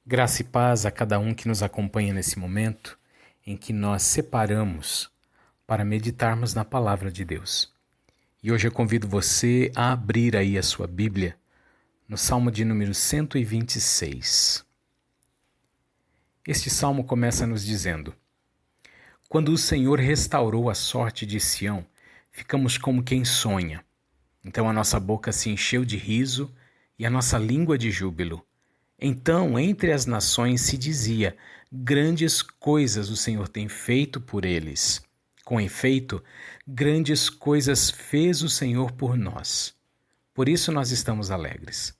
Graça e paz a cada um que nos acompanha nesse momento em que nós separamos para meditarmos na Palavra de Deus. E hoje eu convido você a abrir aí a sua Bíblia no Salmo de número 126. Este salmo começa nos dizendo: Quando o Senhor restaurou a sorte de Sião, ficamos como quem sonha. Então a nossa boca se encheu de riso e a nossa língua de júbilo. Então, entre as nações se dizia: grandes coisas o Senhor tem feito por eles. Com efeito, grandes coisas fez o Senhor por nós. Por isso nós estamos alegres.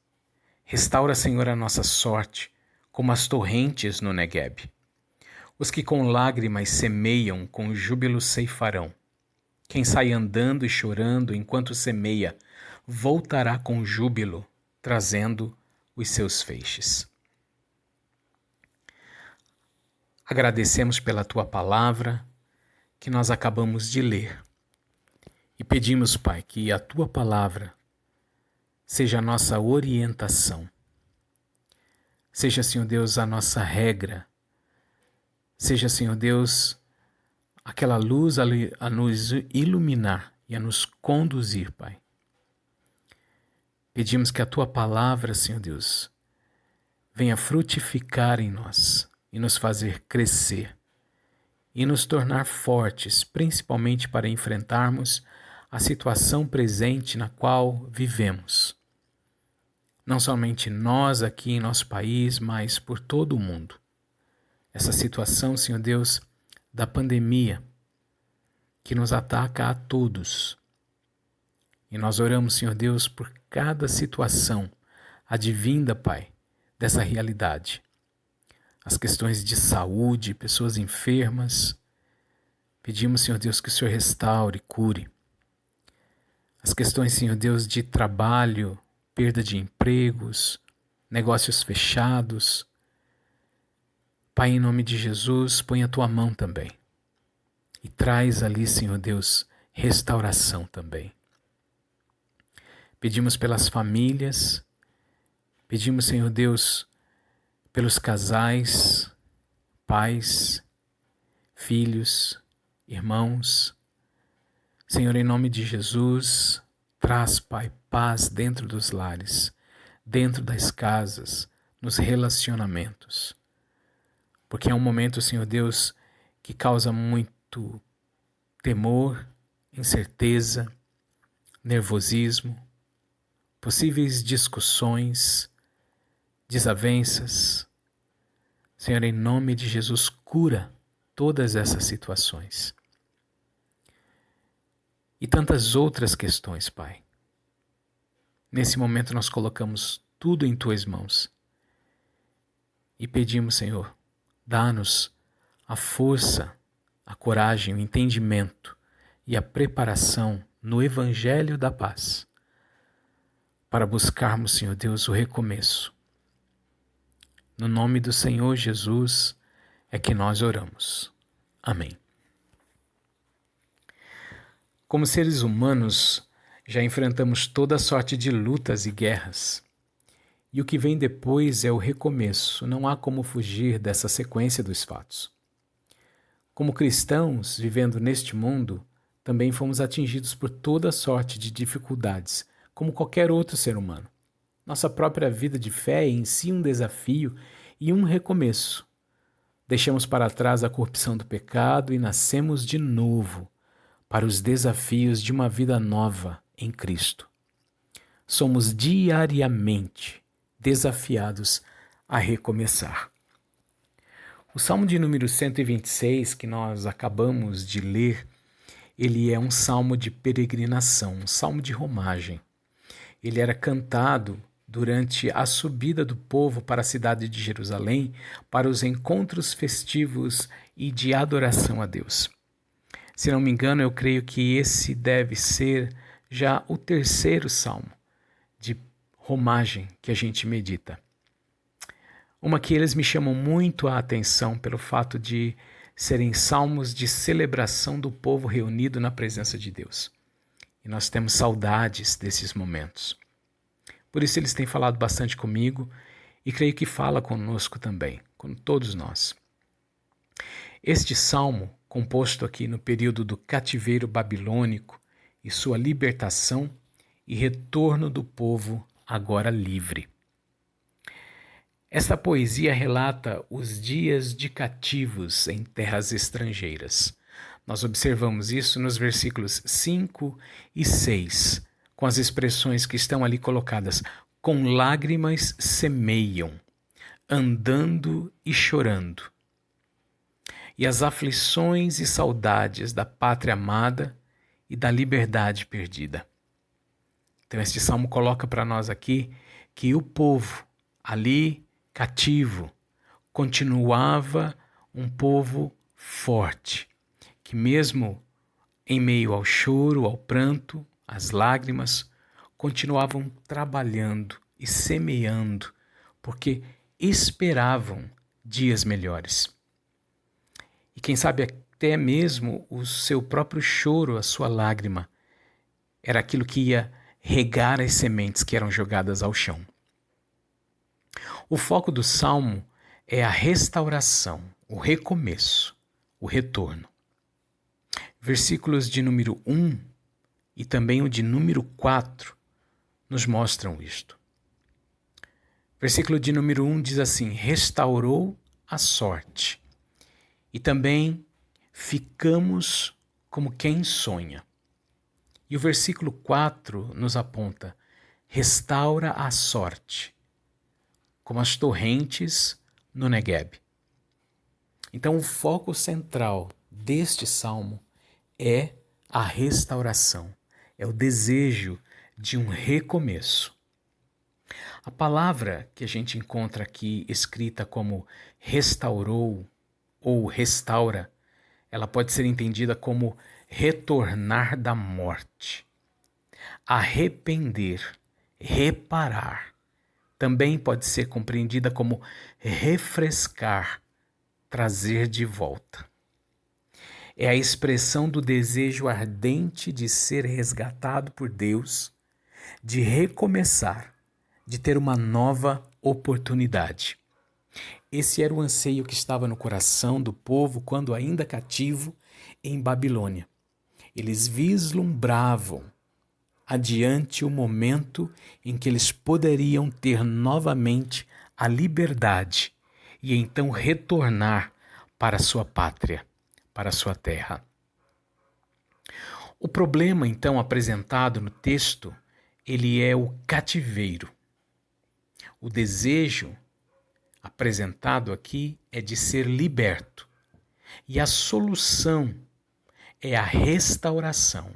Restaura, Senhor, a nossa sorte, como as torrentes no Neguebe. Os que com lágrimas semeiam, com júbilo ceifarão. Quem sai andando e chorando enquanto semeia, voltará com júbilo, trazendo os seus feixes. Agradecemos pela tua palavra que nós acabamos de ler e pedimos, Pai, que a tua palavra seja a nossa orientação, seja, Senhor Deus, a nossa regra, seja, Senhor Deus, aquela luz a nos iluminar e a nos conduzir, Pai. Pedimos que a tua palavra, Senhor Deus, venha frutificar em nós e nos fazer crescer e nos tornar fortes, principalmente para enfrentarmos a situação presente na qual vivemos. Não somente nós aqui em nosso país, mas por todo o mundo. Essa situação, Senhor Deus, da pandemia que nos ataca a todos. E nós oramos, Senhor Deus, por cada situação advinda, Pai, dessa realidade. As questões de saúde, pessoas enfermas. Pedimos, Senhor Deus, que o Senhor restaure, cure. As questões, Senhor Deus, de trabalho, perda de empregos, negócios fechados. Pai, em nome de Jesus, põe a tua mão também. E traz ali, Senhor Deus, restauração também. Pedimos pelas famílias, pedimos, Senhor Deus, pelos casais, pais, filhos, irmãos. Senhor, em nome de Jesus, traz, Pai, paz dentro dos lares, dentro das casas, nos relacionamentos. Porque é um momento, Senhor Deus, que causa muito temor, incerteza, nervosismo, possíveis discussões, desavenças. Senhor, em nome de Jesus, cura todas essas situações. E tantas outras questões, Pai. Nesse momento nós colocamos tudo em tuas mãos e pedimos, Senhor, dá-nos a força, a coragem, o entendimento e a preparação no Evangelho da Paz para buscarmos, Senhor Deus, o recomeço. No nome do Senhor Jesus é que nós oramos. Amém. Como seres humanos, já enfrentamos toda sorte de lutas e guerras. E o que vem depois é o recomeço, não há como fugir dessa sequência dos fatos. Como cristãos, vivendo neste mundo, também fomos atingidos por toda sorte de dificuldades, como qualquer outro ser humano. Nossa própria vida de fé é em si um desafio e um recomeço. Deixamos para trás a corrupção do pecado e nascemos de novo para os desafios de uma vida nova em Cristo. Somos diariamente desafiados a recomeçar. O Salmo de número 126, que nós acabamos de ler, ele é um salmo de peregrinação, um salmo de romagem. Ele era cantado durante a subida do povo para a cidade de Jerusalém, para os encontros festivos e de adoração a Deus. Se não me engano, eu creio que esse deve ser já o terceiro salmo de romagem que a gente medita. Uma que eles me chamam muito a atenção pelo fato de serem salmos de celebração do povo reunido na presença de Deus. E nós temos saudades desses momentos. Por isso eles têm falado bastante comigo e creio que fala conosco também, com todos nós. Este salmo, composto aqui no período do cativeiro babilônico e sua libertação e retorno do povo agora livre. Esta poesia relata os dias de cativos em terras estrangeiras. Nós observamos isso nos versículos 5 e 6, com as expressões que estão ali colocadas. Com lágrimas semeiam, andando e chorando. E as aflições e saudades da pátria amada e da liberdade perdida. Então este salmo coloca para nós aqui que o povo ali cativo continuava um povo forte, que mesmo em meio ao choro, ao pranto, às lágrimas, continuavam trabalhando e semeando, porque esperavam dias melhores. E quem sabe até mesmo o seu próprio choro, a sua lágrima, era aquilo que ia regar as sementes que eram jogadas ao chão. O foco do salmo é a restauração, o recomeço, o retorno. Versículos de número 1 e também o de número 4 nos mostram isto. Versículo de número 1 diz assim: restaurou a sorte. E também ficamos como quem sonha. E o versículo 4 nos aponta: restaura a sorte, como as torrentes no Negueb. Então o foco central deste salmo é a restauração, é o desejo de um recomeço. A palavra que a gente encontra aqui escrita como restaurou ou restaura, ela pode ser entendida como retornar da morte, arrepender, reparar. Também pode ser compreendida como refrescar, trazer de volta. É a expressão do desejo ardente de ser resgatado por Deus, de recomeçar, de ter uma nova oportunidade. Esse era o anseio que estava no coração do povo quando ainda cativo em Babilônia. Eles vislumbravam adiante o momento em que eles poderiam ter novamente a liberdade e então retornar para a sua pátria, para a sua terra. O problema então apresentado no texto, ele é o cativeiro. O desejo apresentado aqui é de ser liberto. E a solução é a restauração,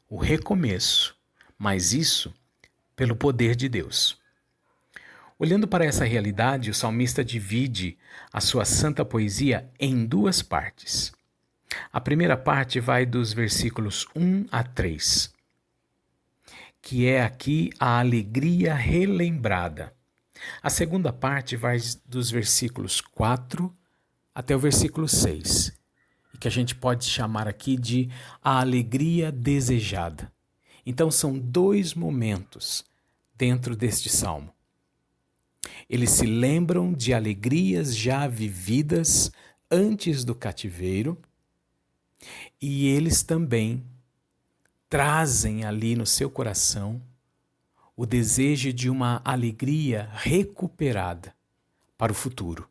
o recomeço, mas isso pelo poder de Deus. Olhando para essa realidade, o salmista divide a sua santa poesia em duas partes. A primeira parte vai dos versículos 1 a 3, que é aqui a alegria relembrada. A segunda parte vai dos versículos 4 até o versículo 6, e que a gente pode chamar aqui de a alegria desejada. Então são dois momentos dentro deste salmo. Eles se lembram de alegrias já vividas antes do cativeiro e eles também trazem ali no seu coração o desejo de uma alegria recuperada para o futuro.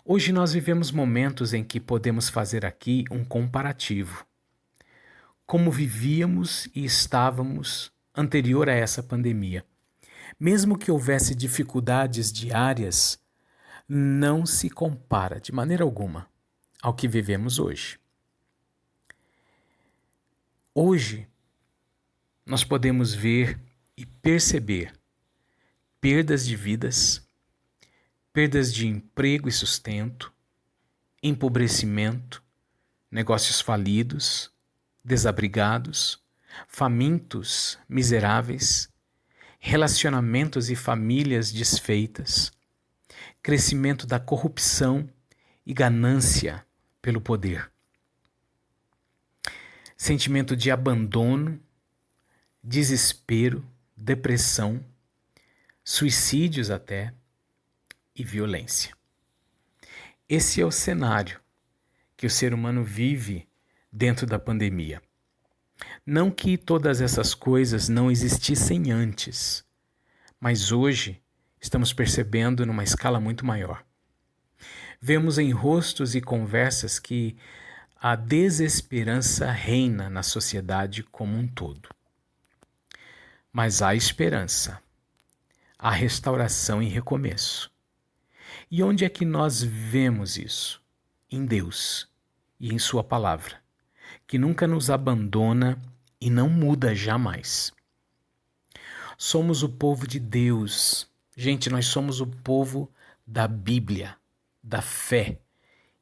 Hoje nós vivemos momentos em que podemos fazer aqui um comparativo. Como vivíamos e estávamos anterior a essa pandemia. Mesmo que houvesse dificuldades diárias, não se compara de maneira alguma ao que vivemos hoje. Hoje, nós podemos ver e perceber perdas de vidas, perdas de emprego e sustento, empobrecimento, negócios falidos, desabrigados, famintos, miseráveis, relacionamentos e famílias desfeitas, crescimento da corrupção e ganância pelo poder, sentimento de abandono, desespero, depressão, suicídios até e violência. Esse é o cenário que o ser humano vive dentro da pandemia. Não que todas essas coisas não existissem antes, mas hoje estamos percebendo numa escala muito maior. Vemos em rostos e conversas que a desesperança reina na sociedade como um todo. Mas há esperança, há restauração e recomeço. E onde é que nós vemos isso? Em Deus e em Sua palavra, que nunca nos abandona e não muda jamais. Somos o povo de Deus. Gente, nós somos o povo da Bíblia, da fé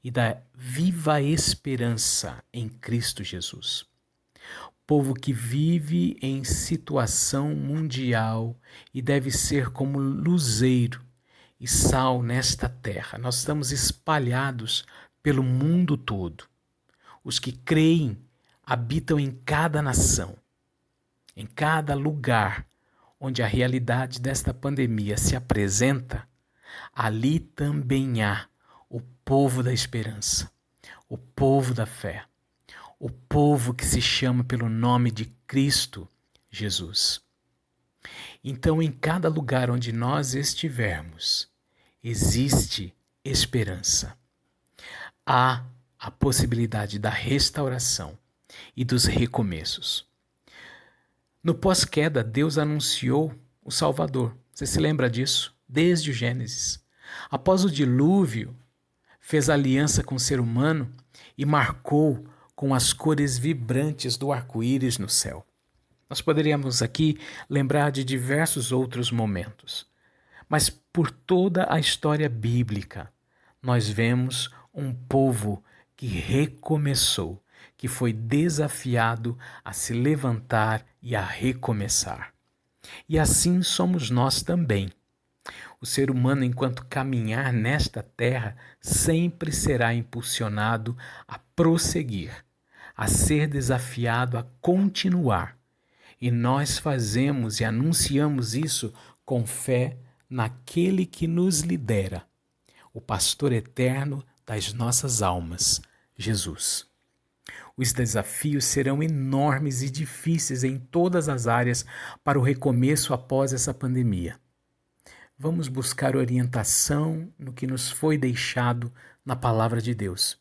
e da viva esperança em Cristo Jesus. Povo que vive em situação mundial e deve ser como luzeiro e sal nesta terra. Nós estamos espalhados pelo mundo todo. Os que creem habitam em cada nação, em cada lugar onde a realidade desta pandemia se apresenta, ali também há o povo da esperança, o povo da fé, o povo que se chama pelo nome de Cristo Jesus. Então, em cada lugar onde nós estivermos, existe esperança. Há a possibilidade da restauração e dos recomeços. No pós-queda, Deus anunciou o Salvador. Você se lembra disso? Desde o Gênesis. Após o dilúvio, fez aliança com o ser humano e marcou com as cores vibrantes do arco-íris no céu. Nós poderíamos aqui lembrar de diversos outros momentos, mas por toda a história bíblica, nós vemos um povo que recomeçou, que foi desafiado a se levantar e a recomeçar. E assim somos nós também. O ser humano, enquanto caminhar nesta terra, sempre será impulsionado a prosseguir, a ser desafiado a continuar. E nós fazemos e anunciamos isso com fé naquele que nos lidera, o pastor eterno das nossas almas, Jesus. Os desafios serão enormes e difíceis em todas as áreas para o recomeço após essa pandemia. Vamos buscar orientação no que nos foi deixado na palavra de Deus.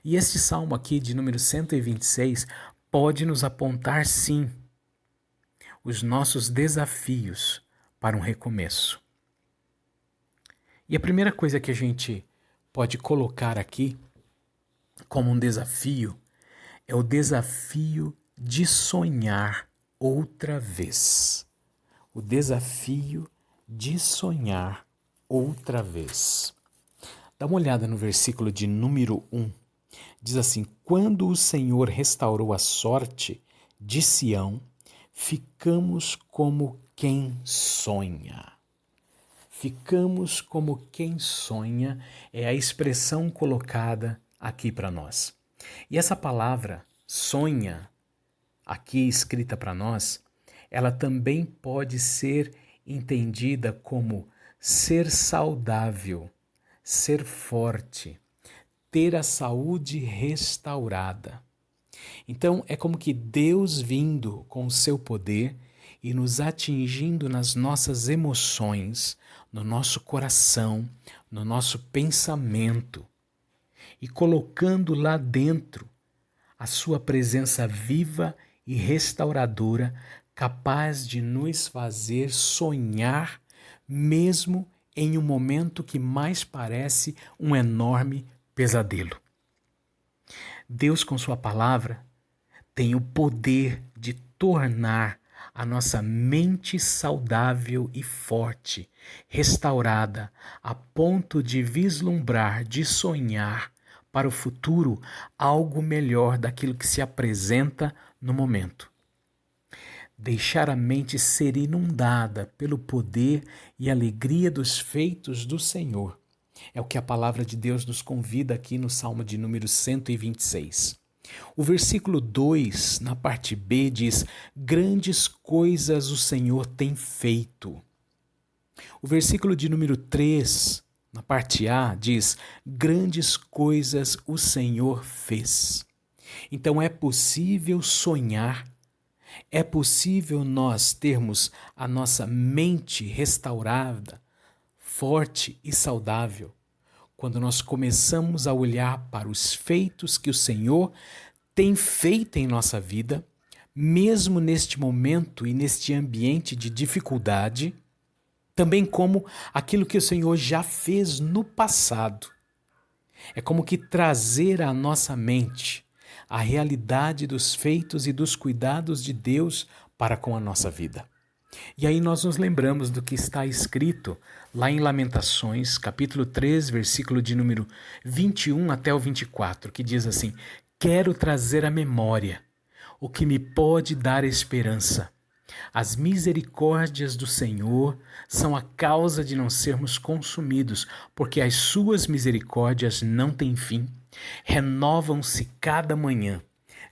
E este salmo aqui, de número 126, pode nos apontar, sim, os nossos desafios para um recomeço. E a primeira coisa que a gente pode colocar aqui como um desafio é o desafio de sonhar outra vez. O desafio de sonhar outra vez. Dá uma olhada no versículo de número 1. Diz assim: quando o Senhor restaurou a sorte de Sião, ficamos como quem sonha. Ficamos como quem sonha é a expressão colocada aqui para nós. E essa palavra, sonha, aqui escrita para nós, ela também pode ser entendida como ser saudável, ser forte, ter a saúde restaurada. Então, é como que Deus vindo com o seu poder e nos atingindo nas nossas emoções, no nosso coração, no nosso pensamento, e colocando lá dentro a sua presença viva e restauradora, capaz de nos fazer sonhar, mesmo em um momento que mais parece um enorme pesadelo. Deus, com sua palavra, tem o poder de tornar a nossa mente saudável e forte, restaurada, a ponto de vislumbrar, de sonhar para o futuro algo melhor daquilo que se apresenta no momento. Deixar a mente ser inundada pelo poder e alegria dos feitos do Senhor. É o que a palavra de Deus nos convida aqui no Salmo de número 126. O versículo 2, na parte B, diz: grandes coisas o Senhor tem feito. O versículo de número 3, na parte A, diz: grandes coisas o Senhor fez. Então é possível sonhar, é possível nós termos a nossa mente restaurada, forte e saudável, quando nós começamos a olhar para os feitos que o Senhor tem feito em nossa vida, mesmo neste momento e neste ambiente de dificuldade, também como aquilo que o Senhor já fez no passado. É como que trazer à nossa mente a realidade dos feitos e dos cuidados de Deus para com a nossa vida. E aí nós nos lembramos do que está escrito lá em Lamentações, capítulo 3, versículo de número 21 até o 24, que diz assim: quero trazer à memória o que me pode dar esperança. As misericórdias do Senhor são a causa de não sermos consumidos, porque as suas misericórdias não têm fim, renovam-se cada manhã.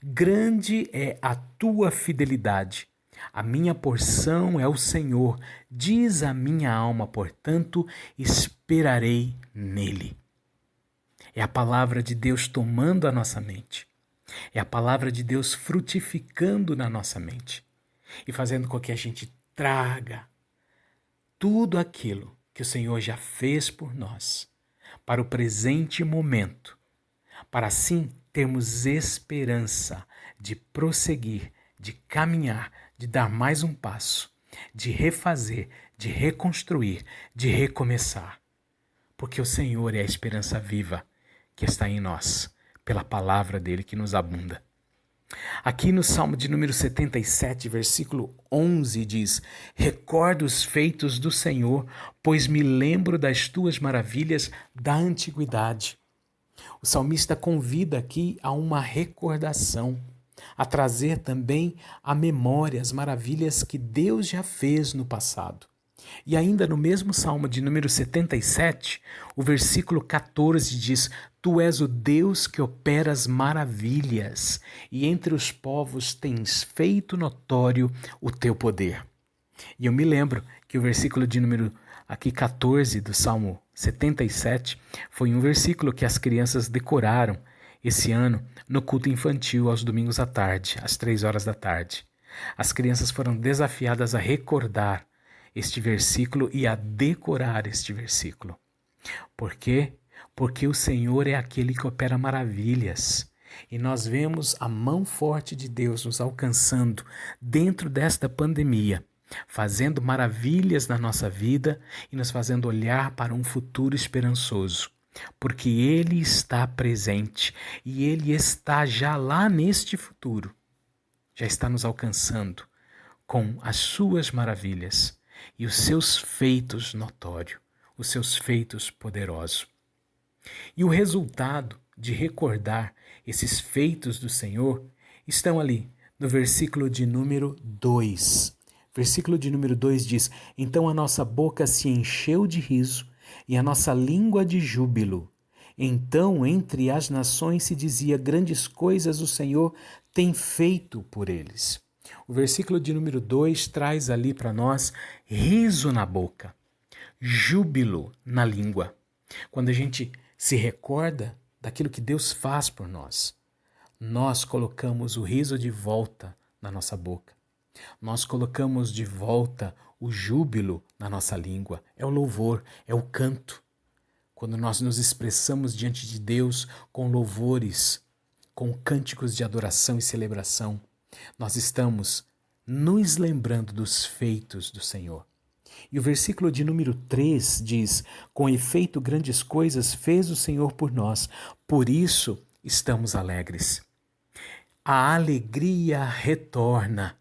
Grande é a tua fidelidade. A minha porção é o Senhor, diz a minha alma, portanto, esperarei nele. É a palavra de Deus tomando a nossa mente. É a palavra de Deus frutificando na nossa mente e fazendo com que a gente traga tudo aquilo que o Senhor já fez por nós para o presente momento, para assim termos esperança de prosseguir, de caminhar, de dar mais um passo, de refazer, de reconstruir, de recomeçar. Porque o Senhor é a esperança viva que está em nós, pela palavra dele que nos abunda. Aqui no Salmo de número 77, versículo 11, diz: recordo os feitos do Senhor, pois me lembro das tuas maravilhas da antiguidade. O salmista convida aqui a uma recordação, a trazer também à memória as maravilhas que Deus já fez no passado. E ainda no mesmo Salmo de número 77, o versículo 14 diz: tu és o Deus que opera as maravilhas, e entre os povos tens feito notório o teu poder. E eu me lembro que o versículo de número aqui 14 do Salmo 77 foi um versículo que as crianças decoraram esse ano no culto infantil aos domingos à tarde, às 3 horas da tarde. As crianças foram desafiadas a recordar este versículo e a decorar este versículo. Por quê? Porque o Senhor é aquele que opera maravilhas. E nós vemos a mão forte de Deus nos alcançando dentro desta pandemia, fazendo maravilhas na nossa vida e nos fazendo olhar para um futuro esperançoso. Porque Ele está presente e Ele está já lá neste futuro. Já está nos alcançando com as suas maravilhas e os seus feitos notórios, os seus feitos poderosos. E o resultado de recordar esses feitos do Senhor estão ali no versículo de número 2. Versículo de número 2 diz: então a nossa boca se encheu de riso e a nossa língua de júbilo. Então entre as nações se dizia: grandes coisas o Senhor tem feito por eles. O versículo de número 2 traz ali para nós riso na boca, júbilo na língua. Quando a gente se recorda daquilo que Deus faz por nós, nós colocamos o riso de volta na nossa boca. Nós colocamos de volta o júbilo na nossa língua. É o louvor, é o canto. Quando nós nos expressamos diante de Deus com louvores, com cânticos de adoração e celebração, nós estamos nos lembrando dos feitos do Senhor. E o versículo de número 3 diz: com efeito grandes coisas fez o Senhor por nós, por isso estamos alegres. A alegria retorna,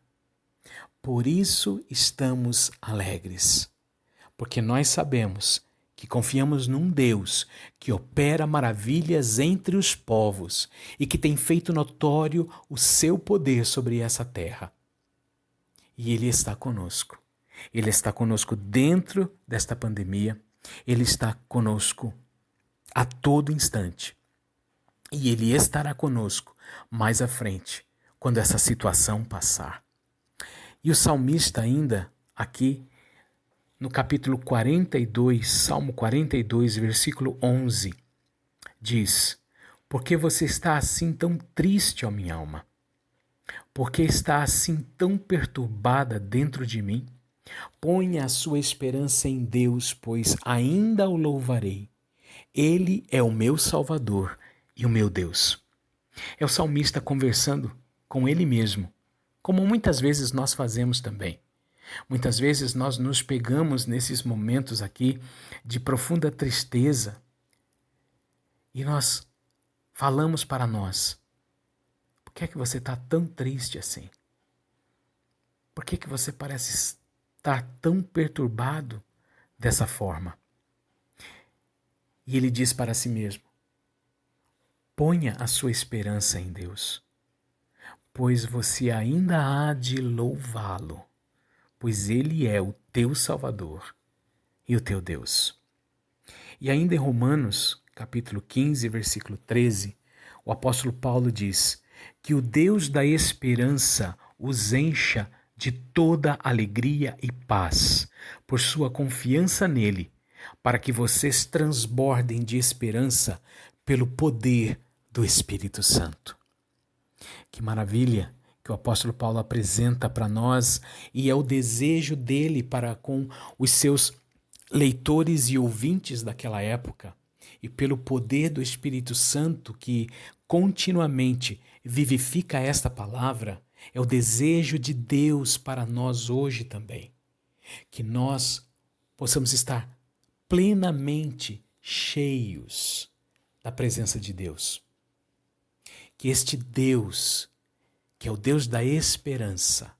por isso estamos alegres. Porque nós sabemos que confiamos num Deus que opera maravilhas entre os povos e que tem feito notório o seu poder sobre essa terra. E Ele está conosco. Ele está conosco dentro desta pandemia. Ele está conosco a todo instante. E Ele estará conosco mais à frente, quando essa situação passar. E o salmista ainda aqui no capítulo 42, Salmo 42, versículo 11, diz: Por que você está assim tão triste, ó minha alma? Por que está assim tão perturbada dentro de mim? Ponha a sua esperança em Deus, pois ainda o louvarei. Ele é o meu Salvador e o meu Deus. É o salmista conversando com ele mesmo, como muitas vezes nós fazemos também. Muitas vezes nós nos pegamos nesses momentos aqui de profunda tristeza e nós falamos para nós: por que é que você está tão triste assim? Por que é que você parece estar tão perturbado dessa forma? E ele diz para si mesmo: ponha a sua esperança em Deus, pois você ainda há de louvá-lo, pois Ele é o teu Salvador e o teu Deus. E ainda em Romanos, capítulo 15, versículo 13, o apóstolo Paulo diz que o Deus da esperança os encha de toda alegria e paz, por sua confiança nele, para que vocês transbordem de esperança pelo poder do Espírito Santo. Que maravilha que o apóstolo Paulo apresenta para nós, e é o desejo dele para com os seus leitores e ouvintes daquela época, e pelo poder do Espírito Santo que continuamente vivifica esta palavra, é o desejo de Deus para nós hoje também, que nós possamos estar plenamente cheios da presença de Deus. Que este Deus, que é o Deus da esperança,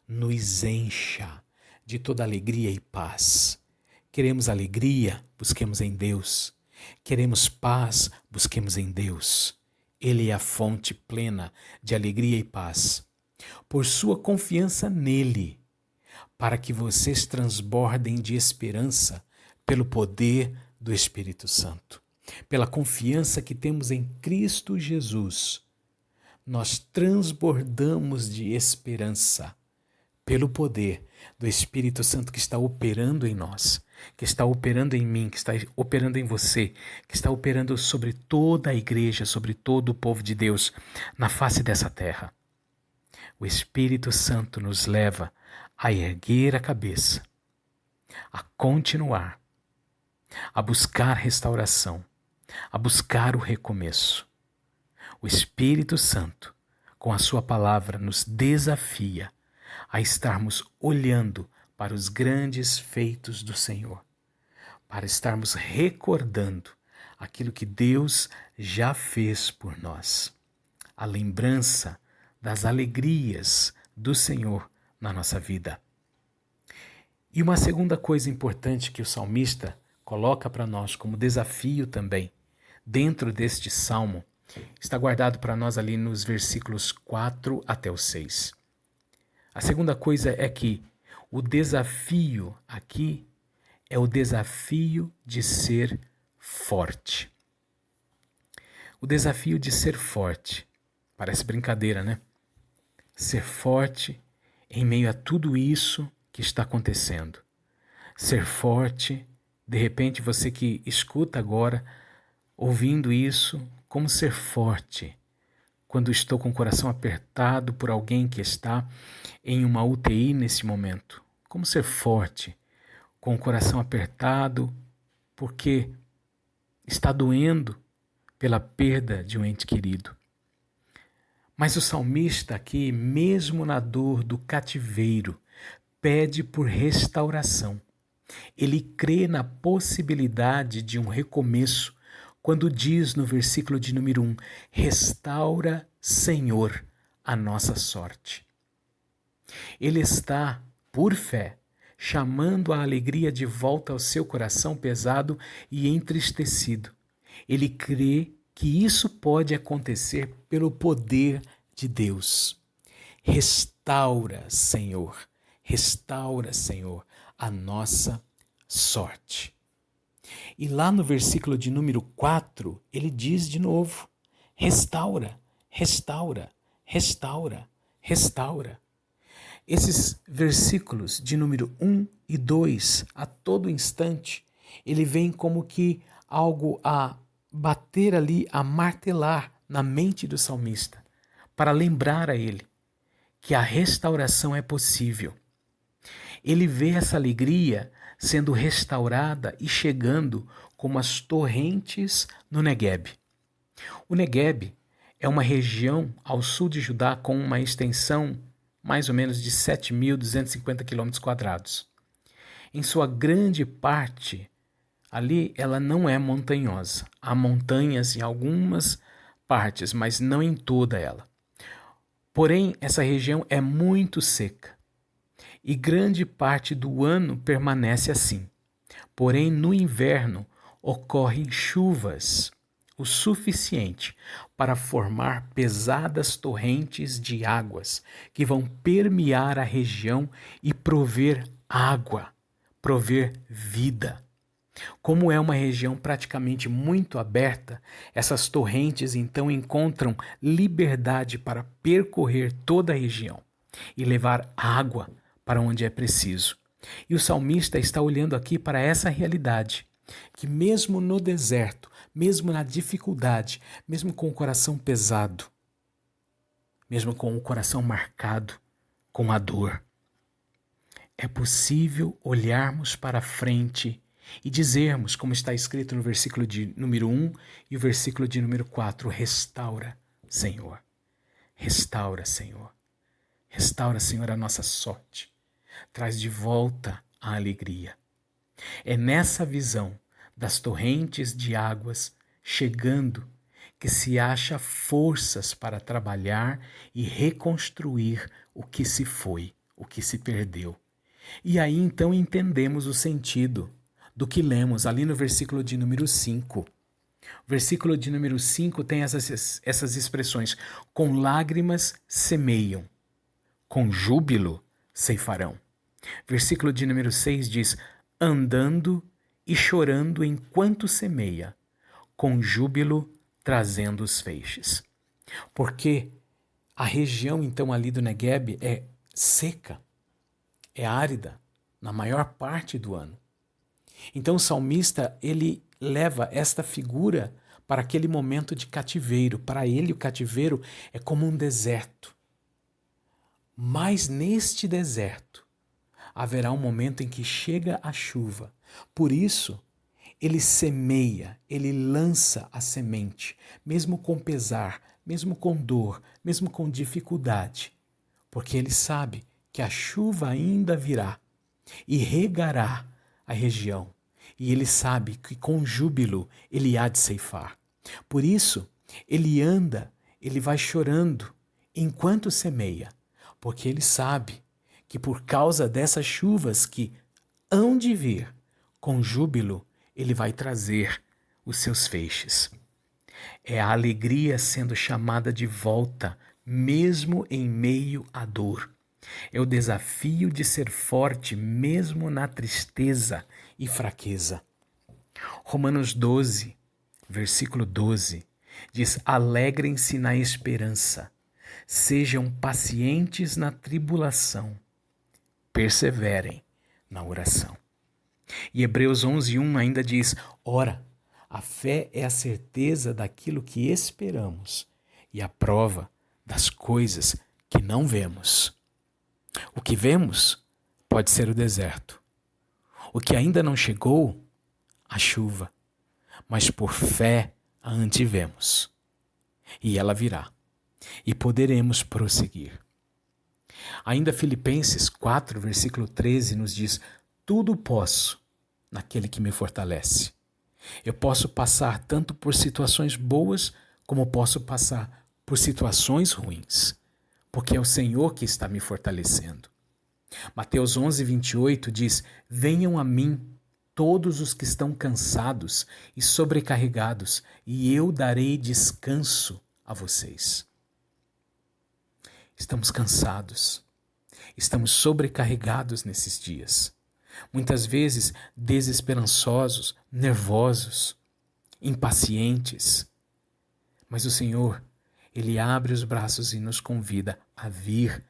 nos encha de toda alegria e paz. Queremos alegria? Busquemos em Deus. Queremos paz? Busquemos em Deus. Ele é a fonte plena de alegria e paz. Por sua confiança nele, para que vocês transbordem de esperança pelo poder do Espírito Santo. Pela confiança que temos em Cristo Jesus, nós transbordamos de esperança pelo poder do Espírito Santo que está operando em nós, que está operando em mim, que está operando em você, que está operando sobre toda a igreja, sobre todo o povo de Deus na face dessa terra. O Espírito Santo nos leva a erguer a cabeça, a continuar, a buscar restauração, a buscar o recomeço. O Espírito Santo, com a sua palavra, nos desafia a estarmos olhando para os grandes feitos do Senhor, para estarmos recordando aquilo que Deus já fez por nós, a lembrança das alegrias do Senhor na nossa vida. E uma segunda coisa importante que o salmista coloca para nós como desafio também, dentro deste salmo, está guardado para nós ali nos versículos 4 até o 6. A segunda coisa é que o desafio aqui é o desafio de ser forte. O desafio de ser forte. Parece brincadeira, né? Ser forte em meio a tudo isso que está acontecendo. Ser forte, de repente você que escuta agora, ouvindo isso, como ser forte quando estou com o coração apertado por alguém que está em uma UTI nesse momento? Como ser forte com o coração apertado porque está doendo pela perda de um ente querido? Mas o salmista aqui, mesmo na dor do cativeiro, pede por restauração. Ele crê na possibilidade de um recomeço quando diz no versículo de número 1, restaura, Senhor, a nossa sorte. Ele está, por fé, chamando a alegria de volta ao seu coração pesado e entristecido. Ele crê que isso pode acontecer pelo poder de Deus. Restaura, Senhor, a nossa sorte. E lá no versículo de número 4, ele diz de novo, restaura, restaura, restaura, restaura. Esses versículos de número 1, e 2, a todo instante, ele vem como que algo a bater ali, a martelar na mente do salmista, para lembrar a ele que a restauração é possível. Ele vê essa alegria sendo restaurada e chegando como as torrentes no Negueb. O Negueb é uma região ao sul de Judá com uma extensão mais ou menos de 7.250 km². Em sua grande parte, ali ela não é montanhosa. Há montanhas em algumas partes, mas não em toda ela. Porém, essa região é muito seca e grande parte do ano permanece assim. Porém, no inverno ocorrem chuvas o suficiente para formar pesadas torrentes de águas que vão permear a região e prover água, prover vida. Como é uma região praticamente muito aberta, essas torrentes então encontram liberdade para percorrer toda a região e levar água para onde é preciso. E o salmista está olhando aqui para essa realidade, que mesmo no deserto, mesmo na dificuldade, mesmo com o coração pesado, mesmo com o coração marcado com a dor, é possível olharmos para frente e dizermos, como está escrito no versículo de número 1 e o versículo de número 4, restaura, Senhor. Restaura, Senhor. Restaura, Senhor, a nossa sorte. Traz de volta a alegria. É nessa visão das torrentes de águas chegando que se acha forças para trabalhar e reconstruir o que se foi, o que se perdeu. E aí então entendemos o sentido do que lemos ali no versículo de número 5. O versículo de número 5 tem essas expressões: com lágrimas semeiam, com júbilo ceifarão. Versículo de número 6 diz: andando e chorando enquanto semeia, com júbilo trazendo os feixes. Porque a região então ali do Negueb é seca, é árida na maior parte do ano. Então o salmista, ele leva esta figura para aquele momento de cativeiro. Para ele o cativeiro é como um deserto. Mas neste deserto haverá um momento em que chega a chuva. Por isso, ele semeia, ele lança a semente, mesmo com pesar, mesmo com dor, mesmo com dificuldade, porque ele sabe que a chuva ainda virá e regará a região, e ele sabe que com júbilo ele há de ceifar. Por isso, ele anda, ele vai chorando enquanto semeia, porque ele sabe que por causa dessas chuvas que hão de vir, com júbilo ele vai trazer os seus feixes. É a alegria sendo chamada de volta, mesmo em meio à dor. É o desafio de ser forte mesmo na tristeza e fraqueza. Romanos 12, versículo 12, diz: alegrem-se na esperança, sejam pacientes na tribulação, perseverem na oração. E Hebreus 11:1 ainda diz: ora, a fé é a certeza daquilo que esperamos e a prova das coisas que não vemos. O que vemos pode ser o deserto. O que ainda não chegou, a chuva. Mas por fé a antevemos. E ela virá. E poderemos prosseguir. Ainda Filipenses 4, versículo 13 nos diz: tudo posso naquele que me fortalece. Eu posso passar tanto por situações boas como posso passar por situações ruins, porque é o Senhor que está me fortalecendo. Mateus 11:28 diz: venham a mim todos os que estão cansados e sobrecarregados, e eu darei descanso a vocês. Estamos cansados, estamos sobrecarregados nesses dias. Muitas vezes desesperançosos, nervosos, impacientes. Mas o Senhor, Ele abre os braços e nos convida a vir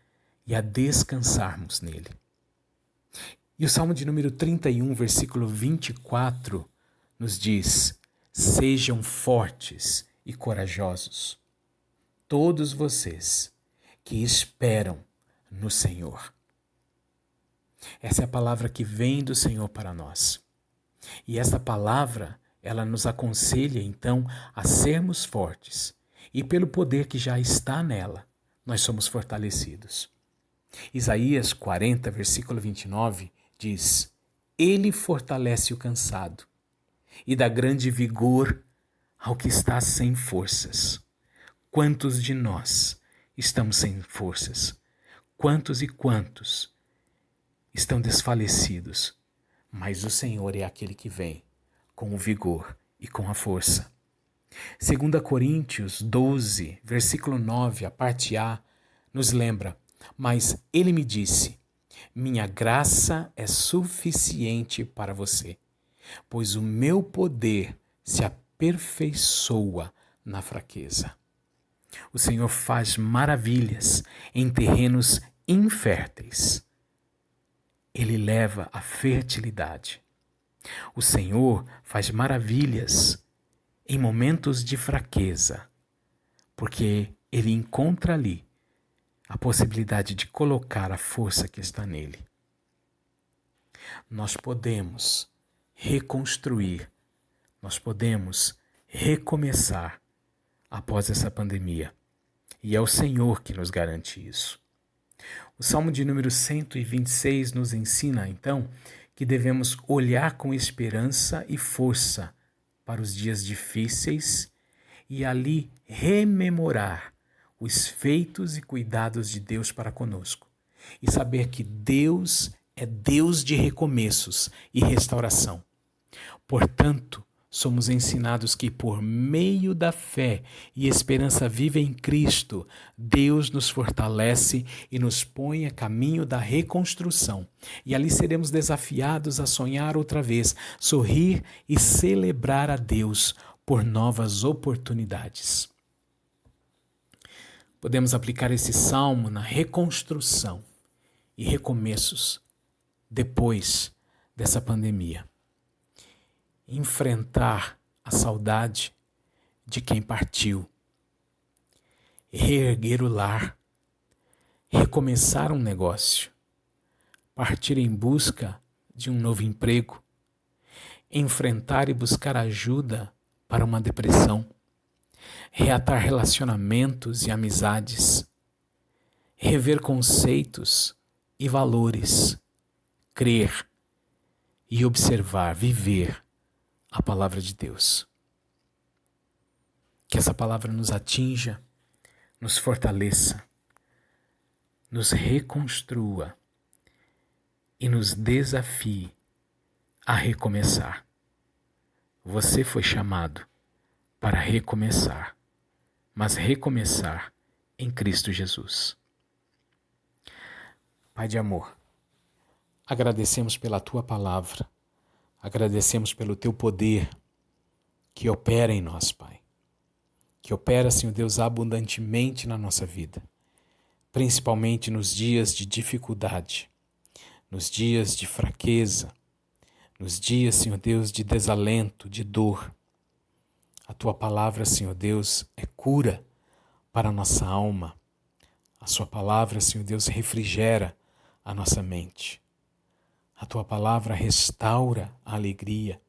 e a descansarmos nele. E o Salmo de número 31, versículo 24, nos diz: sejam fortes e corajosos, todos vocês que esperam no Senhor. Essa é a palavra que vem do Senhor para nós. E essa palavra, ela nos aconselha então a sermos fortes. E pelo poder que já está nela, nós somos fortalecidos. Isaías 40, versículo 29, diz: Ele fortalece o cansado e dá grande vigor ao que está sem forças. Quantos de nós estamos sem forças? Quantos e quantos estão desfalecidos? Mas o Senhor é aquele que vem com o vigor e com a força. 2 Coríntios 12, versículo 9, a parte A, nos lembra: mas ele me disse, minha graça é suficiente para você, pois o meu poder se aperfeiçoa na fraqueza. O Senhor faz maravilhas em terrenos inférteis. Ele leva a fertilidade. O Senhor faz maravilhas em momentos de fraqueza, porque Ele encontra ali a possibilidade de colocar a força que está nele. Nós podemos reconstruir, nós podemos recomeçar após essa pandemia. E é o Senhor que nos garante isso. O Salmo de número 126 nos ensina, então, que devemos olhar com esperança e força para os dias difíceis e ali rememorar os feitos e cuidados de Deus para conosco. E saber que Deus é Deus de recomeços e restauração. Portanto, somos ensinados que por meio da fé e esperança viva em Cristo, Deus nos fortalece e nos põe a caminho da reconstrução. E ali seremos desafiados a sonhar outra vez, sorrir e celebrar a Deus por novas oportunidades. Podemos aplicar esse salmo na reconstrução e recomeços depois dessa pandemia. Enfrentar a saudade de quem partiu, reerguer o lar, recomeçar um negócio, partir em busca de um novo emprego, enfrentar e buscar ajuda para uma depressão, reatar relacionamentos e amizades, rever conceitos e valores, crer e observar, viver a palavra de Deus. Que essa palavra nos atinja, nos fortaleça, nos reconstrua e nos desafie a recomeçar. Você foi chamado para recomeçar, mas recomeçar em Cristo Jesus. Pai de amor, agradecemos pela Tua palavra, agradecemos pelo Teu poder que opera em nós, Pai. Que opera, Senhor Deus, abundantemente na nossa vida, principalmente nos dias de dificuldade, nos dias de fraqueza, nos dias, Senhor Deus, de desalento, de dor. A Tua palavra, Senhor Deus, é cura para a nossa alma. A Sua palavra, Senhor Deus, refrigera a nossa mente. A Tua palavra restaura a alegria.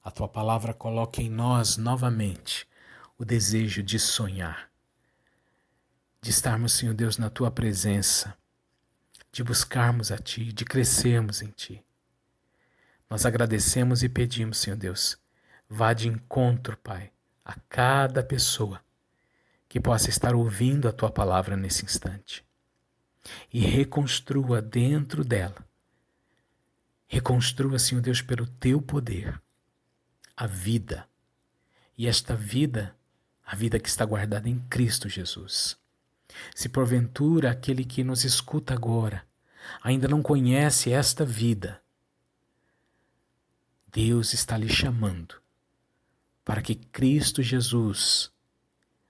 A Tua palavra coloca em nós novamente o desejo de sonhar, de estarmos, Senhor Deus, na Tua presença, de buscarmos a Ti, de crescermos em Ti. Nós agradecemos e pedimos, Senhor Deus, vá de encontro, Pai, a cada pessoa que possa estar ouvindo a Tua palavra nesse instante e reconstrua dentro dela. Reconstrua, Senhor Deus, pelo Teu poder, a vida. E esta vida, a vida que está guardada em Cristo Jesus. Se porventura aquele que nos escuta agora ainda não conhece esta vida, Deus está lhe chamando para que Cristo Jesus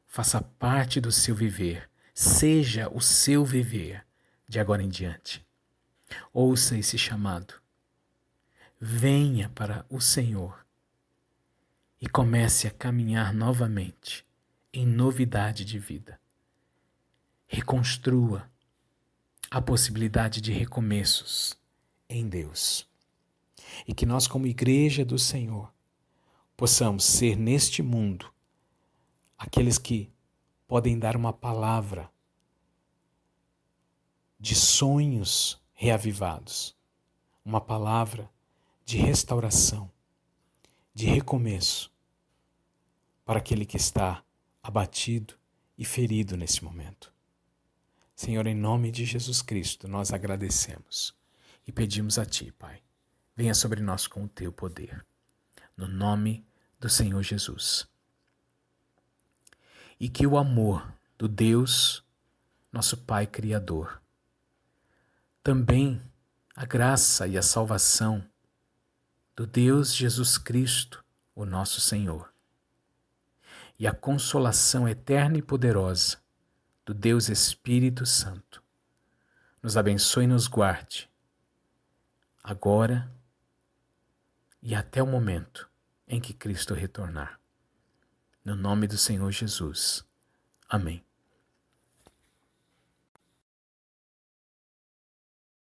faça parte do seu viver, seja o seu viver de agora em diante. Ouça esse chamado. Venha para o Senhor e comece a caminhar novamente em novidade de vida. Reconstrua a possibilidade de recomeços em Deus. E que nós, como Igreja do Senhor, possamos ser neste mundo aqueles que podem dar uma palavra de sonhos reavivados, uma palavra de restauração, de recomeço para aquele que está abatido e ferido nesse momento. Senhor, em nome de Jesus Cristo, nós agradecemos e pedimos a Ti, Pai, venha sobre nós com o Teu poder, no nome do Senhor Jesus. E que o amor do Deus, nosso Pai Criador, também a graça e a salvação do Deus Jesus Cristo, o nosso Senhor, e a consolação eterna e poderosa do Deus Espírito Santo, nos abençoe e nos guarde, agora e até o momento em que Cristo retornar. No nome do Senhor Jesus. Amém.